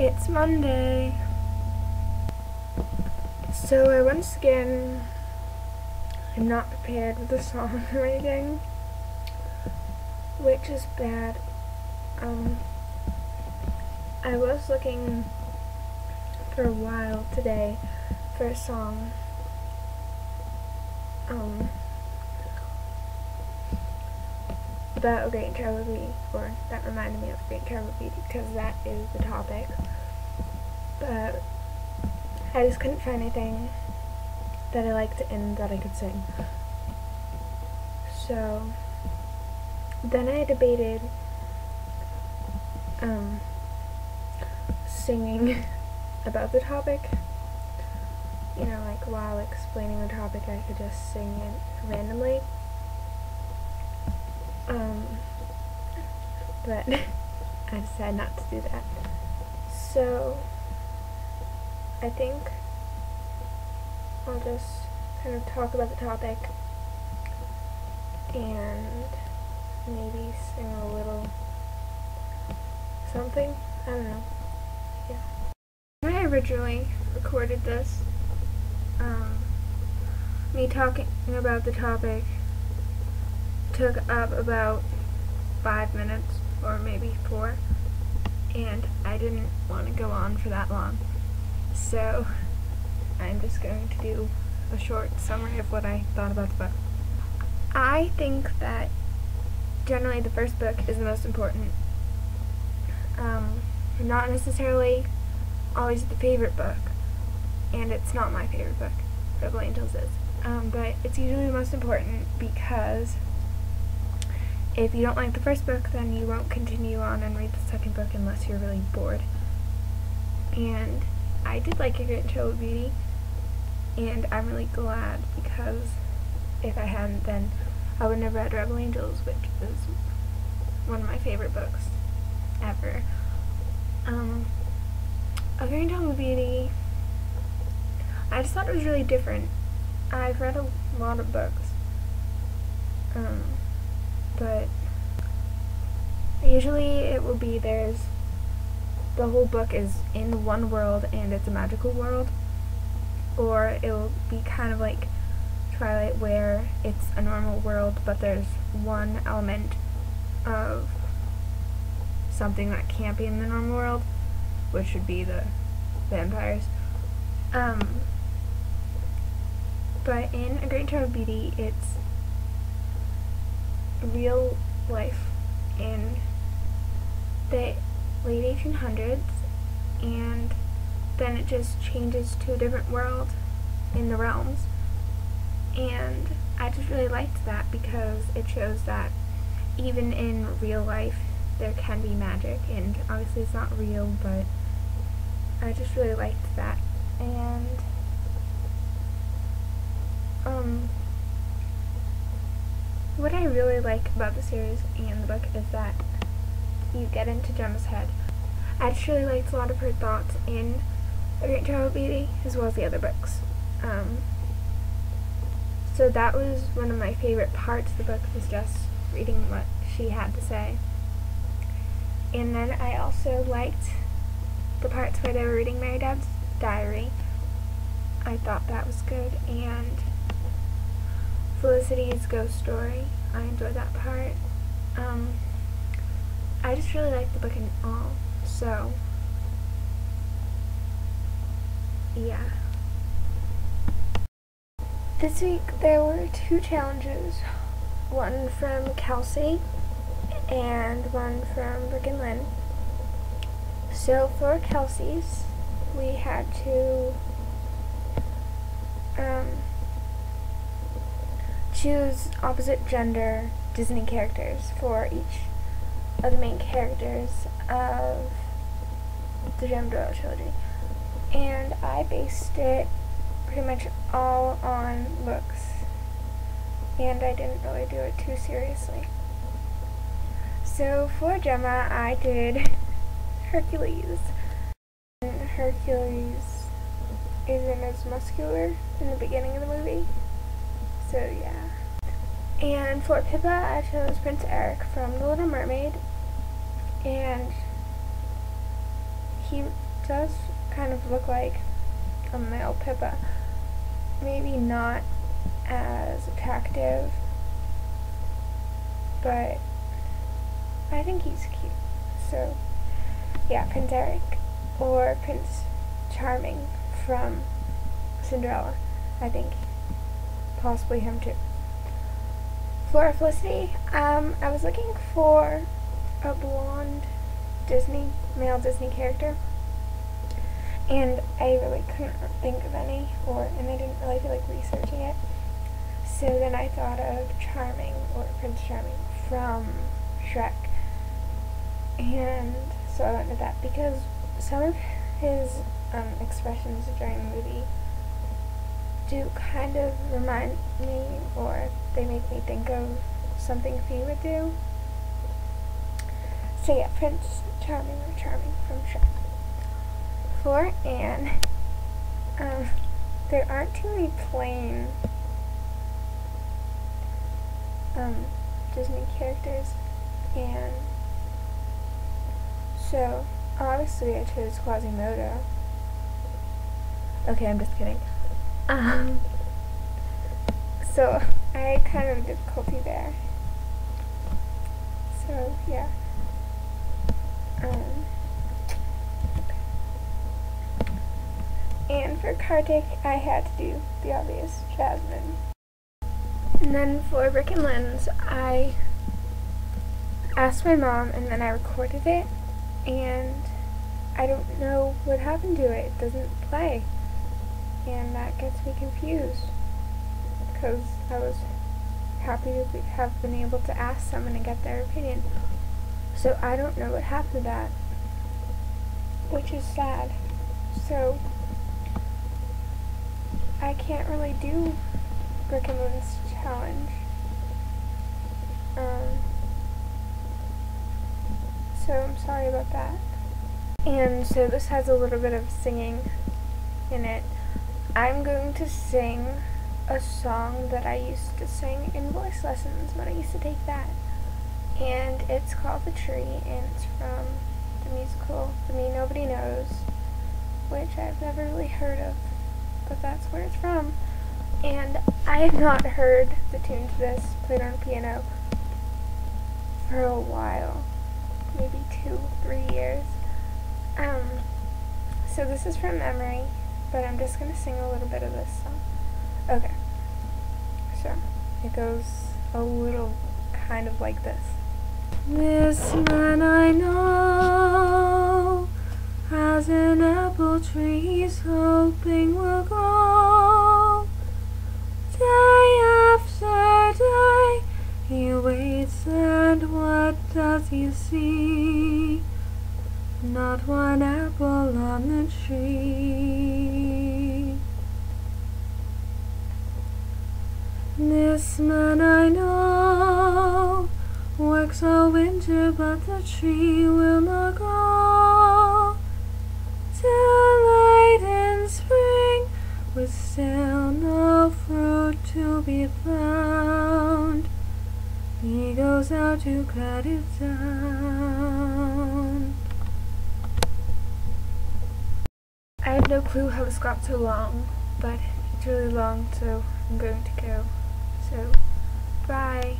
It's Monday. So I once again am not prepared with a song or anything, which is bad. I was looking for a while today for a song. About a great travel beauty, or that reminded me of a great travel beauty, because that is the topic. But I just couldn't find anything that I liked and that I could sing. So then I debated singing about the topic. You know, like while explaining the topic, I could just sing it randomly. But I decided not to do that. So I think I'll just kind of talk about the topic and maybe sing a little something. I don't know. Yeah. When I originally recorded this, me talking about the topic took up about 5 minutes or maybe 4, and I didn't want to go on for that long. So I'm just going to do a short summary of what I thought about the book. I think that generally the first book is the most important. Not necessarily always the favorite book, and it's not my favorite book, Rebel Angels is. But it's usually the most important because if you don't like the first book, then you won't continue on and read the second book unless you're really bored. And I did like A Great Travel Beauty, and I'm really glad, because if I hadn't, then I would never read Rebel Angels, which is one of my favorite books ever. A Great Travel Beauty, I just thought it was really different. I've read a lot of books, but usually it will be the whole book is in one world and it's a magical world, or it will be kind of like Twilight where it's a normal world but there's one element of something that can't be in the normal world, which would be the vampires. But in A Great Travel Beauty, it's real life in the late 1800s, and then it just changes to a different world in the realms. And I just really liked that because it shows that even in real life there can be magic, and obviously it's not real, but I just really liked that. And what I really like about the series and the book is that you get into Gemma's head. I just really liked a lot of her thoughts in A Great Travel Beauty as well as the other books. So that was one of my favorite parts of the book, was just reading what she had to say. And then I also liked the parts where they were reading Mary Dad's diary. I thought that was good. And Felicity's ghost story, I enjoyed that part. I just really liked the book in all. So yeah. This week there were 2 challenges, one from Kelsey and one from Rick and Lynn. So for Kelsey's, we had to choose opposite gender Disney characters for each of the main characters of the Jim Doyle trilogy. And I based it pretty much all on looks, and I didn't really do it too seriously. So for Gemma, I did Hercules. And Hercules isn't as muscular in the beginning of the movie, so yeah. And for Pippa, I chose Prince Eric from The Little Mermaid, and he does kind of look like a male Pippa. Maybe not as attractive, but I think he's cute. So yeah, Prince Eric or Prince Charming from Cinderella. I think possibly him too. For Felicity, I was looking for a blonde male Disney character, and I really couldn't think of any, and I didn't really feel like researching it. So then I thought of Charming, or Prince Charming from Shrek, and so I went with that because some of his expressions during the movie do kind of remind me, or they make me think of something he would do. So yeah, Prince Charming or Charming from Shrek. For Anne, there aren't too many plain Disney characters, and so obviously I chose Quasimodo. Okay, I'm just kidding. So I kind of difficulty there. So yeah. And for Kartik, I had to do the obvious, Jasmine. And then for Rick and Lynn's, I asked my mom and then I recorded it, and I don't know what happened to it. It doesn't play, and that gets me confused because I was happy to have been able to ask someone and get their opinion. So I don't know what happened to that, which is sad. So I can't really do Rick and Lynn's challenge. So I'm sorry about that. And so this has a little bit of singing in it. I'm going to sing a song that I used to sing in voice lessons when I used to take that. And it's called The Tree, and it's from the musical The Me Nobody Knows, which I've never really heard of, but that's where it's from. And I have not heard the tune to this played on piano for a while, maybe 2-3 years. So this is from memory, but I'm just going to sing a little bit of this song. Okay, so it goes a little kind of like this. This man I know has an apple tree he's hoping will grow. Day after day he waits, and what does he see? Not one apple on the tree. This man I know works all winter, but the tree will not grow till late in spring, with still no fruit to be found. He goes out to cut it down. I have no clue how this got so long, but it's really long, so I'm going to go. So, bye.